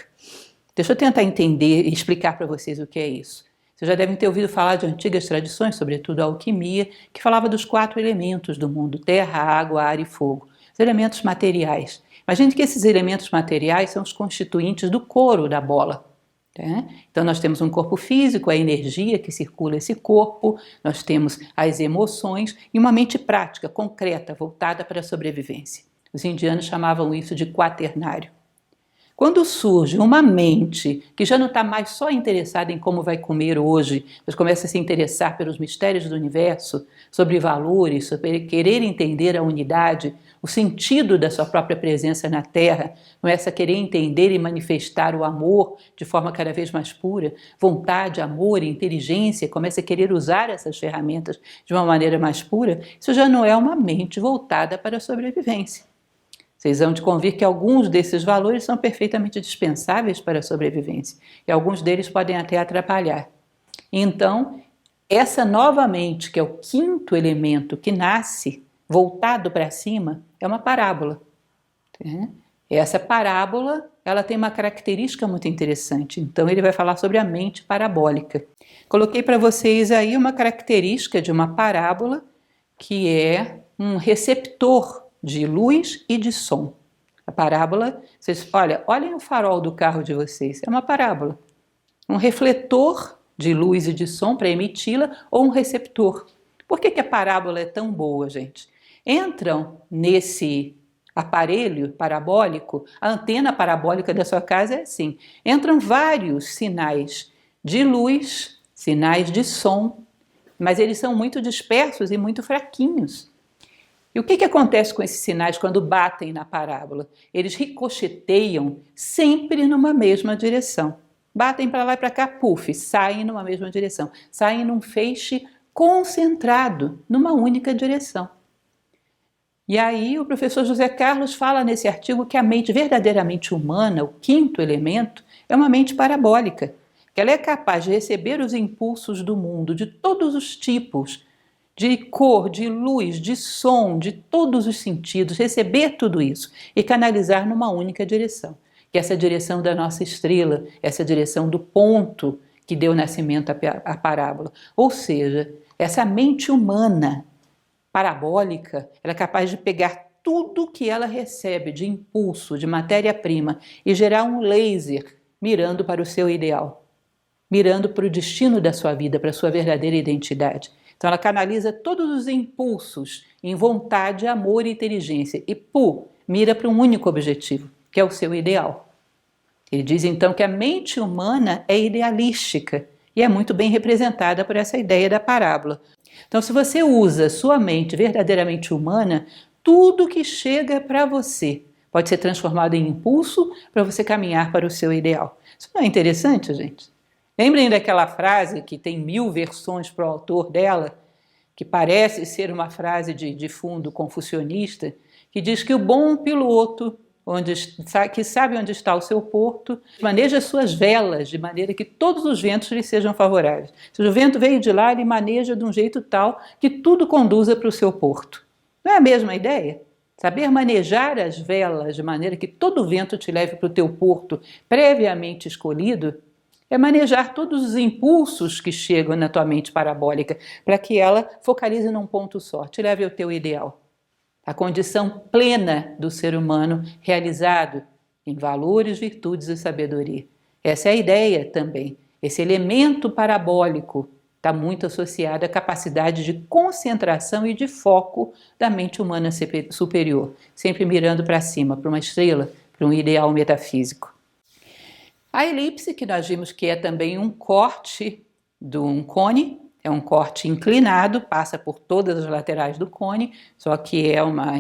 Deixa eu tentar entender e explicar para vocês o que é isso. Vocês já devem ter ouvido falar de antigas tradições, sobretudo a alquimia, que falava dos 4 elementos do mundo: terra, água, ar e fogo. Os elementos materiais. Imagine que esses elementos materiais são os constituintes do couro da bola. Tá? Então nós temos um corpo físico, a energia que circula esse corpo, nós temos as emoções e uma mente prática, concreta, voltada para a sobrevivência. Os indianos chamavam isso de quaternário. Quando surge uma mente que já não está mais só interessada em como vai comer hoje, mas começa a se interessar pelos mistérios do universo, sobre valores, sobre querer entender a unidade, o sentido da sua própria presença na Terra, começa a querer entender e manifestar o amor de forma cada vez mais pura, vontade, amor, inteligência, começa a querer usar essas ferramentas de uma maneira mais pura, isso já não é uma mente voltada para a sobrevivência. Vocês vão de convir que alguns desses valores são perfeitamente dispensáveis para a sobrevivência e alguns deles podem até atrapalhar. Então, essa nova mente, que é o quinto elemento que nasce voltado para cima, é uma parábola. Essa parábola, ela tem uma característica muito interessante. Então, ele vai falar sobre a mente parabólica. Coloquei para vocês aí uma característica de uma parábola, que é um receptor de luz e de som. A parábola, vocês olhem o farol do carro de vocês, é uma parábola. Um refletor de luz e de som para emiti-la ou um receptor. Por que a parábola é tão boa, gente? Entram nesse aparelho parabólico, a antena parabólica da sua casa é assim, entram vários sinais de luz, sinais de som, mas eles são muito dispersos e muito fraquinhos. E o que acontece com esses sinais quando batem na parábola? Eles ricocheteiam sempre numa mesma direção. Batem para lá e para cá, puf, saem numa mesma direção. Saem num feixe concentrado, numa única direção. E aí o professor José Carlos fala nesse artigo que a mente verdadeiramente humana, o quinto elemento, é uma mente parabólica, que ela é capaz de receber os impulsos do mundo de todos os tipos, de cor, de luz, de som, de todos os sentidos, receber tudo isso e canalizar numa única direção, que é essa direção da nossa estrela, essa direção do ponto que deu nascimento à parábola. Ou seja, essa mente humana parabólica, ela é capaz de pegar tudo que ela recebe de impulso, de matéria-prima e gerar um laser mirando para o seu ideal, mirando para o destino da sua vida, para a sua verdadeira identidade. Então ela canaliza todos os impulsos em vontade, amor e inteligência e, mira para um único objetivo, que é o seu ideal. Ele diz então que a mente humana é idealística e é muito bem representada por essa ideia da parábola. Então, se você usa sua mente verdadeiramente humana, tudo que chega para você pode ser transformado em impulso para você caminhar para o seu ideal. Isso não é interessante, gente? Lembrem daquela frase que tem 1000 versões para o autor dela, que parece ser uma frase de fundo confucionista, que diz que o bom piloto, que sabe onde está o seu porto, maneja suas velas de maneira que todos os ventos lhe sejam favoráveis. Se o vento veio de lá, ele maneja de um jeito tal que tudo conduza para o seu porto. Não é a mesma ideia? Saber manejar as velas de maneira que todo vento te leve para o teu porto previamente escolhido é manejar todos os impulsos que chegam na tua mente parabólica para que ela focalize num ponto só, te leve ao teu ideal. A condição plena do ser humano realizado em valores, virtudes e sabedoria. Essa é a ideia também. Esse elemento parabólico está muito associado à capacidade de concentração e de foco da mente humana superior, sempre mirando para cima, para uma estrela, para um ideal metafísico. A elipse, que nós vimos que é também um corte de um cone, é um corte inclinado, passa por todas as laterais do cone, só que é uma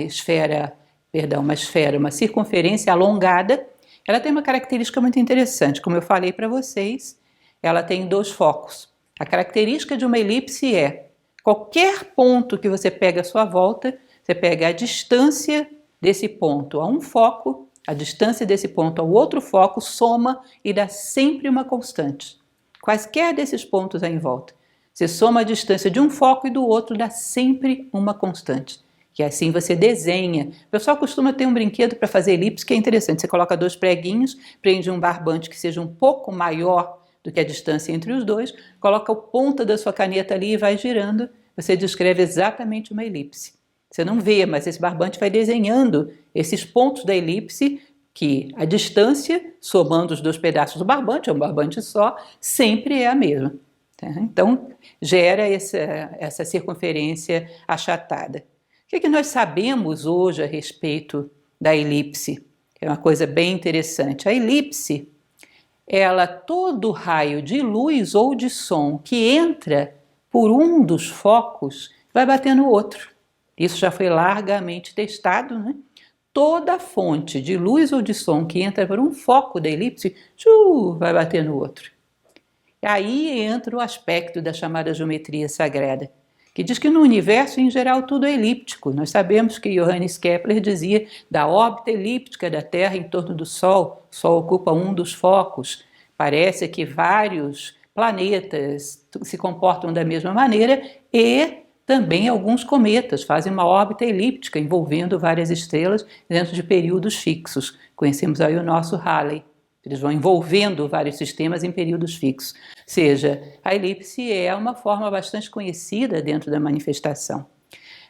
circunferência alongada. Ela tem uma característica muito interessante, como eu falei para vocês, ela tem 2 focos. A característica de uma elipse é, qualquer ponto que você pega à sua volta, você pega a distância desse ponto a um foco, a distância desse ponto ao outro foco, soma e dá sempre uma constante. Quaisquer desses pontos aí em volta. Você soma a distância de um foco e do outro, dá sempre uma constante. Que assim você desenha. O pessoal costuma ter um brinquedo para fazer elipse que é interessante. Você coloca 2 preguinhos, prende um barbante que seja um pouco maior do que a distância entre os dois, coloca a ponta da sua caneta ali e vai girando. Você descreve exatamente uma elipse. Você não vê, mas esse barbante vai desenhando esses pontos da elipse que a distância, somando os dois pedaços do barbante, é um barbante só, sempre é a mesma. Tá? Então, gera essa circunferência achatada. O que nós sabemos hoje a respeito da elipse? É uma coisa bem interessante. A elipse, todo raio de luz ou de som que entra por um dos focos vai bater no outro. Isso já foi largamente testado, né? Toda fonte de luz ou de som que entra por um foco da elipse, vai bater no outro. E aí entra o aspecto da chamada geometria sagrada, que diz que no universo, em geral, tudo é elíptico. Nós sabemos que Johannes Kepler dizia da órbita elíptica da Terra em torno do Sol. O Sol ocupa um dos focos. Parece que vários planetas se comportam da mesma maneira e também alguns cometas fazem uma órbita elíptica envolvendo várias estrelas dentro de períodos fixos. Conhecemos aí o nosso Halley. Eles vão envolvendo vários sistemas em períodos fixos. Ou seja, a elipse é uma forma bastante conhecida dentro da manifestação.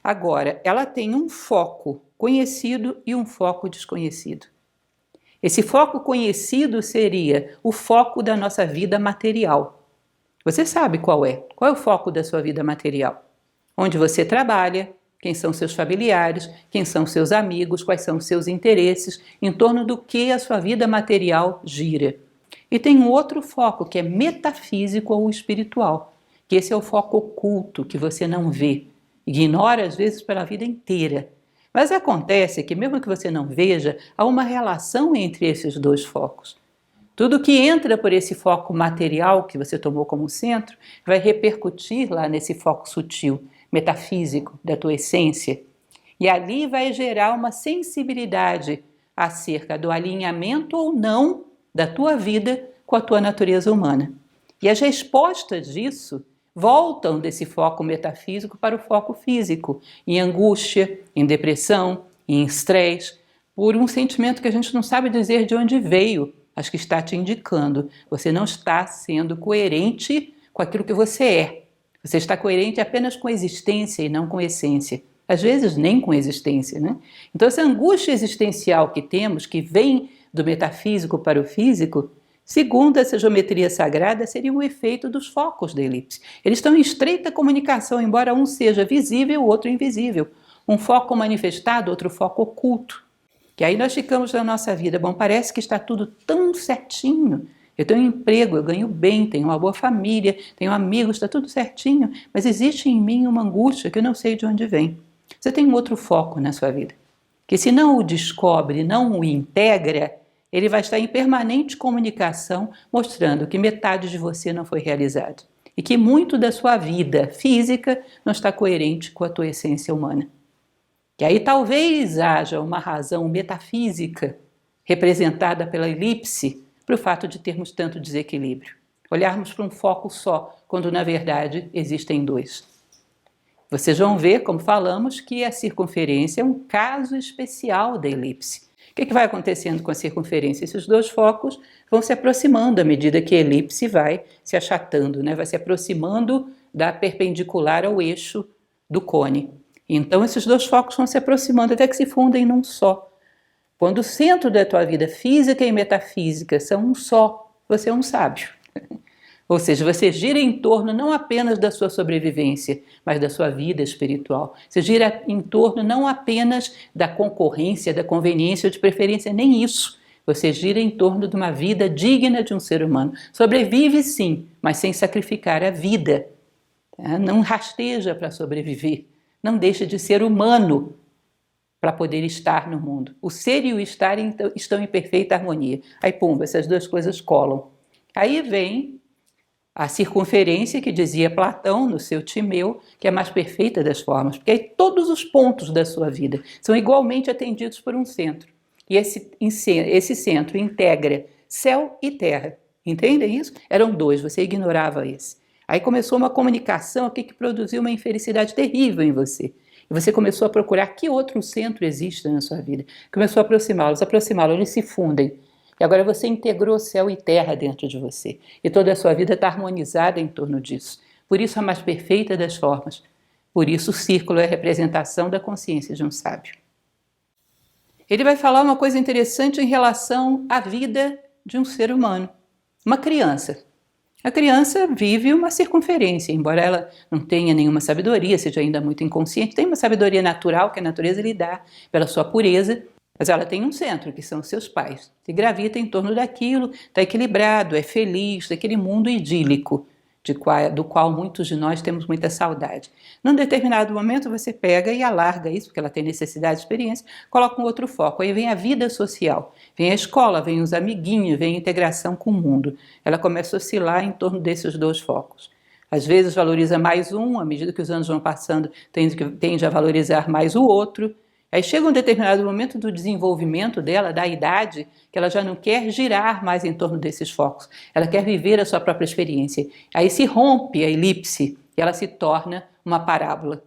Agora, ela tem um foco conhecido e um foco desconhecido. Esse foco conhecido seria o foco da nossa vida material. Você sabe qual é? Qual é o foco da sua vida material? Onde você trabalha, quem são seus familiares, quem são seus amigos, quais são seus interesses, em torno do que a sua vida material gira. E tem um outro foco, que é metafísico ou espiritual, que esse é o foco oculto, que você não vê, ignora às vezes pela vida inteira. Mas acontece que mesmo que você não veja, há uma relação entre esses dois focos. Tudo que entra por esse foco material que você tomou como centro vai repercutir lá nesse foco sutil, metafísico da tua essência. E ali vai gerar uma sensibilidade acerca do alinhamento ou não da tua vida com a tua natureza humana. E as respostas disso voltam desse foco metafísico para o foco físico, em angústia, em depressão, em estresse, por um sentimento que a gente não sabe dizer de onde veio, mas que está te indicando. Você não está sendo coerente com aquilo que você é. Você está coerente apenas com a existência e não com a essência. Às vezes nem com a existência, né? Então essa angústia existencial que temos, que vem do metafísico para o físico, segundo essa geometria sagrada, seria um efeito dos focos da elipse. Eles estão em estreita comunicação, embora um seja visível, o outro invisível. Um foco manifestado, outro foco oculto. Que aí nós ficamos na nossa vida, bom, parece que está tudo tão certinho. Eu tenho um emprego, eu ganho bem, tenho uma boa família, tenho amigos, está tudo certinho, mas existe em mim uma angústia que eu não sei de onde vem. Você tem um outro foco na sua vida, que se não o descobre, não o integra, ele vai estar em permanente comunicação, mostrando que metade de você não foi realizado e que muito da sua vida física não está coerente com a tua essência humana. E aí talvez haja uma razão metafísica representada pela elipse para o fato de termos tanto desequilíbrio. Olharmos para um foco só, quando na verdade existem dois. Vocês vão ver, como falamos, que a circunferência é um caso especial da elipse. O que vai acontecendo com a circunferência? Esses dois focos vão se aproximando à medida que a elipse vai se achatando, né? Vai se aproximando da perpendicular ao eixo do cone. Então esses dois focos vão se aproximando até que se fundem num só. Quando o centro da tua vida física e metafísica são um só, você é um sábio. Ou seja, você gira em torno não apenas da sua sobrevivência, mas da sua vida espiritual. Você gira em torno não apenas da concorrência, da conveniência, de preferência, nem isso. Você gira em torno de uma vida digna de um ser humano. Sobrevive sim, mas sem sacrificar a vida. Não rasteja para sobreviver. Não deixa de ser humano para poder estar no mundo. O ser e o estar estão em perfeita harmonia. Aí, pumba, essas duas coisas colam. Aí vem a circunferência que dizia Platão no seu Timeu, que é a mais perfeita das formas, porque aí todos os pontos da sua vida são igualmente atendidos por um centro. E esse centro integra céu e terra. Entendem isso? Eram dois, você ignorava esse. Aí começou uma comunicação aqui que produziu uma infelicidade terrível em você. E você começou a procurar que outro centro existe na sua vida. Começou a aproximá-los, eles se fundem. E agora você integrou céu e terra dentro de você. E toda a sua vida está harmonizada em torno disso. Por isso a mais perfeita das formas. Por isso o círculo é a representação da consciência de um sábio. ele vai falar uma coisa interessante em relação à vida de um ser humano, uma criança. A criança vive uma circunferência, embora ela não tenha nenhuma sabedoria, seja ainda muito inconsciente, tem uma sabedoria natural que a natureza lhe dá pela sua pureza, mas ela tem um centro, que são os seus pais. Se gravita em torno daquilo, está equilibrado, é feliz, daquele mundo idílico, do qual muitos de nós temos muita saudade. Num determinado momento você pega e alarga isso, porque ela tem necessidade de experiência, coloca um outro foco. Aí vem a vida social, vem a escola, vem os amiguinhos, vem a integração com o mundo. Ela começa a oscilar em torno desses dois focos. Às vezes valoriza mais um, à medida que os anos vão passando, tende a valorizar mais o outro. Aí chega um determinado momento do desenvolvimento dela, da idade, que ela já não quer girar mais em torno desses focos. Ela quer viver a sua própria experiência. Aí se rompe a elipse e ela se torna uma parábola.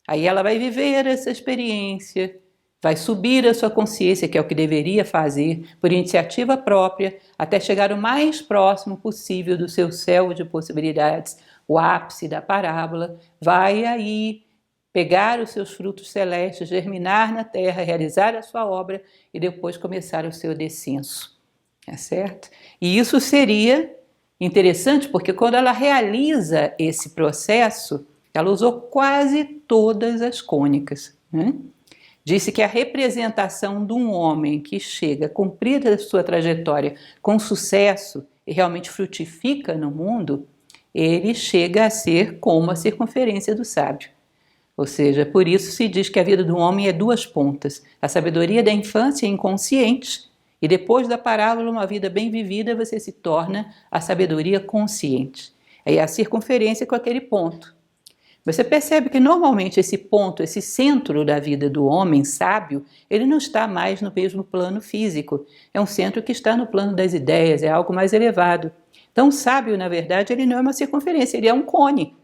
Aí ela vai viver essa experiência, vai subir a sua consciência, que é o que deveria fazer, por iniciativa própria, até chegar o mais próximo possível do seu céu de possibilidades, o ápice da parábola, vai aí pegar os seus frutos celestes, germinar na terra, realizar a sua obra e depois começar o seu descenso. É certo? E isso seria interessante porque quando ela realiza esse processo, ela usou quase todas as cônicas, né? Disse que a representação de um homem que chega a cumprir a sua trajetória com sucesso e realmente frutifica no mundo, ele chega a ser como a circunferência do sábio. Ou seja, por isso se diz que a vida do homem é duas pontas. A sabedoria da infância é inconsciente e depois da parábola, uma vida bem vivida, você se torna a sabedoria consciente. É a circunferência com aquele ponto. Você percebe que normalmente esse ponto, esse centro da vida do homem sábio, ele não está mais no mesmo plano físico. É um centro que está no plano das ideias, é algo mais elevado. Então o sábio, na verdade, ele não é uma circunferência, ele é um cone.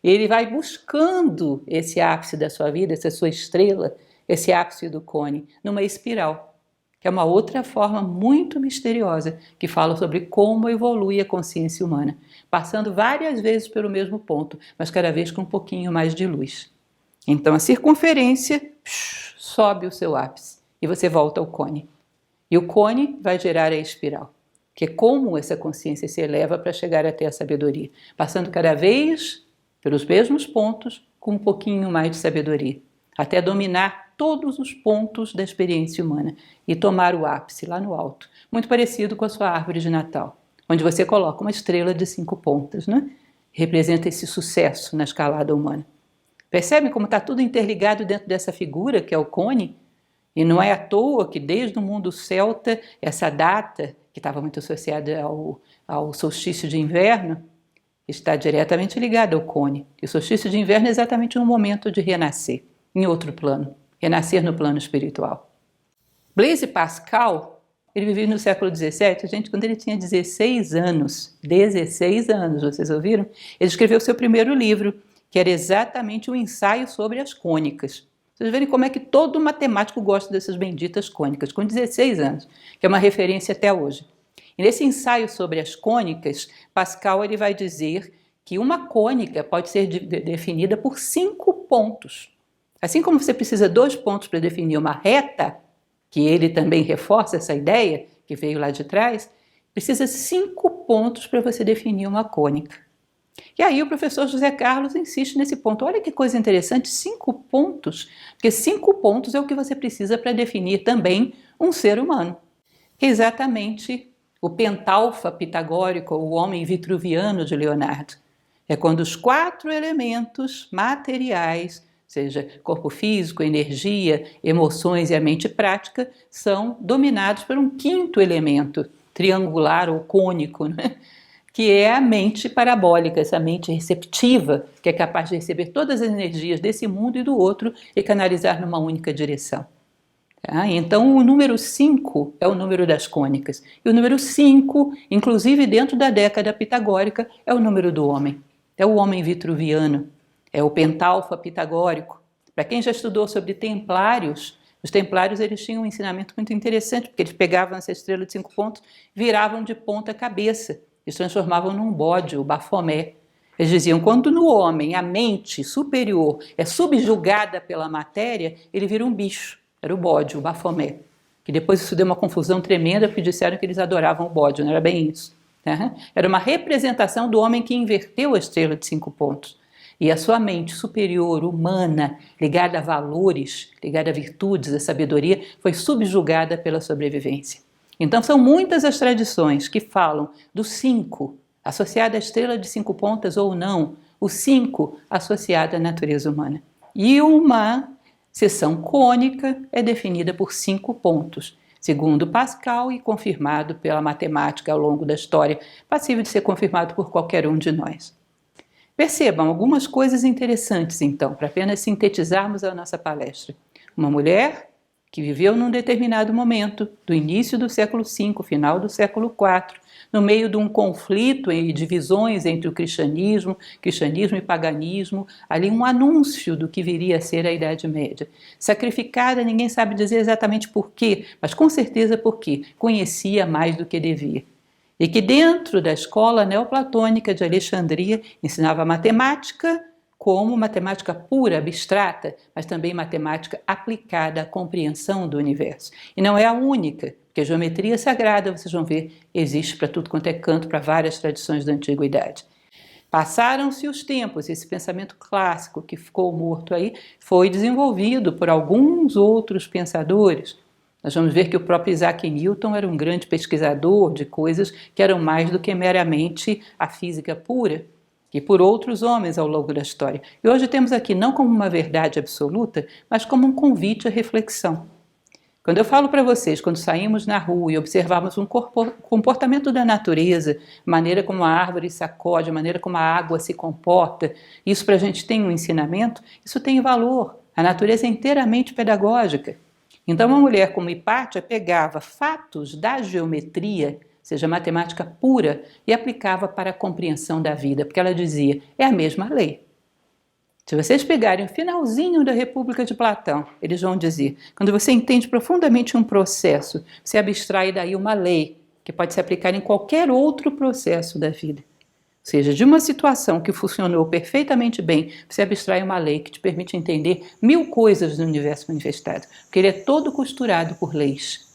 Ele vai buscando esse ápice da sua vida, essa sua estrela, esse ápice do cone, numa espiral, que é uma outra forma muito misteriosa que fala sobre como evolui a consciência humana, passando várias vezes pelo mesmo ponto, mas cada vez com um pouquinho mais de luz. Então a circunferência sobe o seu ápice e você volta ao cone. E o cone vai gerar a espiral, que é como essa consciência se eleva para chegar até a sabedoria, passando cada vez pelos mesmos pontos, com um pouquinho mais de sabedoria, até dominar todos os pontos da experiência humana e tomar o ápice lá no alto, muito parecido com a sua árvore de Natal, onde você coloca uma estrela de 5 pontas, né? Representa esse sucesso na escalada humana. Percebe como está tudo interligado dentro dessa figura que é o cone? E não é à toa que desde o mundo celta, essa data, que estava muito associada ao solstício de inverno, está diretamente ligada ao cone. E o solstício de inverno é exatamente um momento de renascer em outro plano, renascer no plano espiritual. Blaise Pascal, ele viveu no século XVII, gente, quando ele tinha 16 anos, vocês ouviram? Ele escreveu seu primeiro livro, que era exatamente um ensaio sobre as cônicas. Vocês verem como é que todo matemático gosta dessas benditas cônicas, com 16 anos, que é uma referência até hoje. E nesse ensaio sobre as cônicas, Pascal ele vai dizer que uma cônica pode ser definida por 5 pontos. Assim como você precisa 2 pontos para definir uma reta, que ele também reforça essa ideia, que veio lá de trás, precisa 5 pontos para você definir uma cônica. E aí o professor José Carlos insiste nesse ponto. Olha que coisa interessante, 5 pontos, porque 5 pontos é o que você precisa para definir também um ser humano. Exatamente o pentalfa pitagórico, o homem vitruviano de Leonardo. É quando os 4 elementos materiais, seja corpo físico, energia, emoções e a mente prática, são dominados por um 5º elemento, triangular ou cônico, né? Que é a mente parabólica, essa mente receptiva, que é capaz de receber todas as energias desse mundo e do outro e canalizar numa única direção. Tá? Então o número 5 é o número das cônicas. E o número 5, inclusive dentro da década pitagórica, é o número do homem. É o homem vitruviano, é o pentalfa pitagórico. Para quem já estudou sobre templários, os templários eles tinham um ensinamento muito interessante, porque eles pegavam essa estrela de 5 pontos, viravam de ponta cabeça, e se transformavam num bode, o Bafomé. Eles diziam, quando no homem a mente superior é subjugada pela matéria, ele vira um bicho. era o bode, o Bafomé, que depois isso deu uma confusão tremenda porque disseram que eles adoravam o bode, não era bem isso. Né? Era uma representação do homem que inverteu a estrela de 5 pontos. E a sua mente superior, humana, ligada a valores, ligada a virtudes, a sabedoria, foi subjugada pela sobrevivência. Então são muitas as tradições que falam do 5, associado à estrela de 5 pontas ou não, o 5 associado à natureza humana. E uma seção cônica é definida por 5 pontos, segundo Pascal e confirmado pela matemática ao longo da história, passível de ser confirmado por qualquer um de nós. Percebam algumas coisas interessantes, então, para apenas sintetizarmos a nossa palestra. Uma mulher que viveu num determinado momento, do início do século V, final do século IV, no meio de um conflito e divisões entre o cristianismo e paganismo, ali um anúncio do que viria a ser a Idade Média. Sacrificada, ninguém sabe dizer exatamente por quê, mas com certeza porque conhecia mais do que devia. E que dentro da escola neoplatônica de Alexandria ensinava matemática como matemática pura, abstrata, mas também matemática aplicada à compreensão do universo. E não é a única, porque a geometria sagrada, vocês vão ver, existe para tudo quanto é canto, para várias tradições da antiguidade. Passaram-se os tempos, esse pensamento clássico que ficou morto aí foi desenvolvido por alguns outros pensadores. Nós vamos ver que o próprio Isaac Newton era um grande pesquisador de coisas que eram mais do que meramente a física pura, e por outros homens ao longo da história. E hoje temos aqui não como uma verdade absoluta, mas como um convite à reflexão. Quando eu falo para vocês, quando saímos na rua e observamos um comportamento da natureza, a maneira como a árvore sacode, a maneira como a água se comporta, isso para a gente tem um ensinamento, isso tem valor. A natureza é inteiramente pedagógica. Então, uma mulher como Hipátia pegava fatos da geometria, seja matemática pura, e aplicava para a compreensão da vida, porque ela dizia, é a mesma lei. Se vocês pegarem o finalzinho da República de Platão, eles vão dizer, quando você entende profundamente um processo, você abstrai daí uma lei, que pode se aplicar em qualquer outro processo da vida. Ou seja, de uma situação que funcionou perfeitamente bem, você abstrai uma lei que te permite entender 1000 coisas do universo manifestado, porque ele é todo costurado por leis,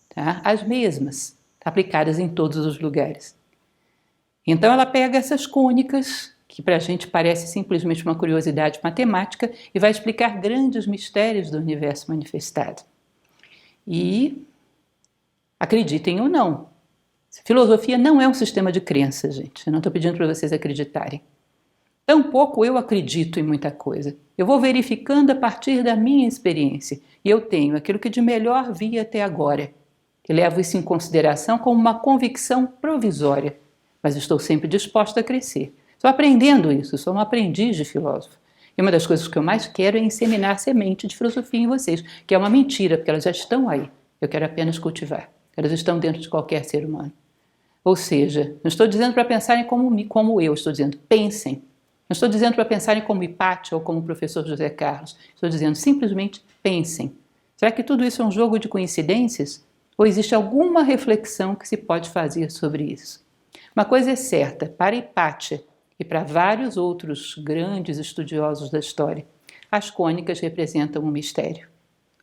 tá? As mesmas, aplicadas em todos os lugares. Então ela pega essas cônicas, que para a gente parece simplesmente uma curiosidade matemática, e vai explicar grandes mistérios do universo manifestado. E, acreditem ou não, filosofia não é um sistema de crença, gente. Eu não estou pedindo para vocês acreditarem. Tampouco eu acredito em muita coisa. Eu vou verificando a partir da minha experiência. E eu tenho aquilo que de melhor vi até agora. E levo isso em consideração como uma convicção provisória. Mas estou sempre disposta a crescer. Estou aprendendo isso, sou um aprendiz de filósofo. E uma das coisas que eu mais quero é inseminar semente de filosofia em vocês, que é uma mentira, porque elas já estão aí. Eu quero apenas cultivar. Elas estão dentro de qualquer ser humano. Ou seja, não estou dizendo para pensarem como eu, estou dizendo pensem. Não estou dizendo para pensarem como Hipátia ou como o professor José Carlos. Estou dizendo simplesmente pensem. Será que tudo isso é um jogo de coincidências? Ou existe alguma reflexão que se pode fazer sobre isso? Uma coisa é certa, para Hipátia e para vários outros grandes estudiosos da história, as cônicas representam um mistério.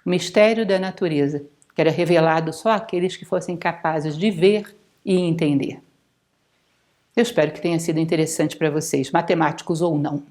O mistério da natureza, que era revelado só àqueles que fossem capazes de ver e entender. Eu espero que tenha sido interessante para vocês, matemáticos ou não.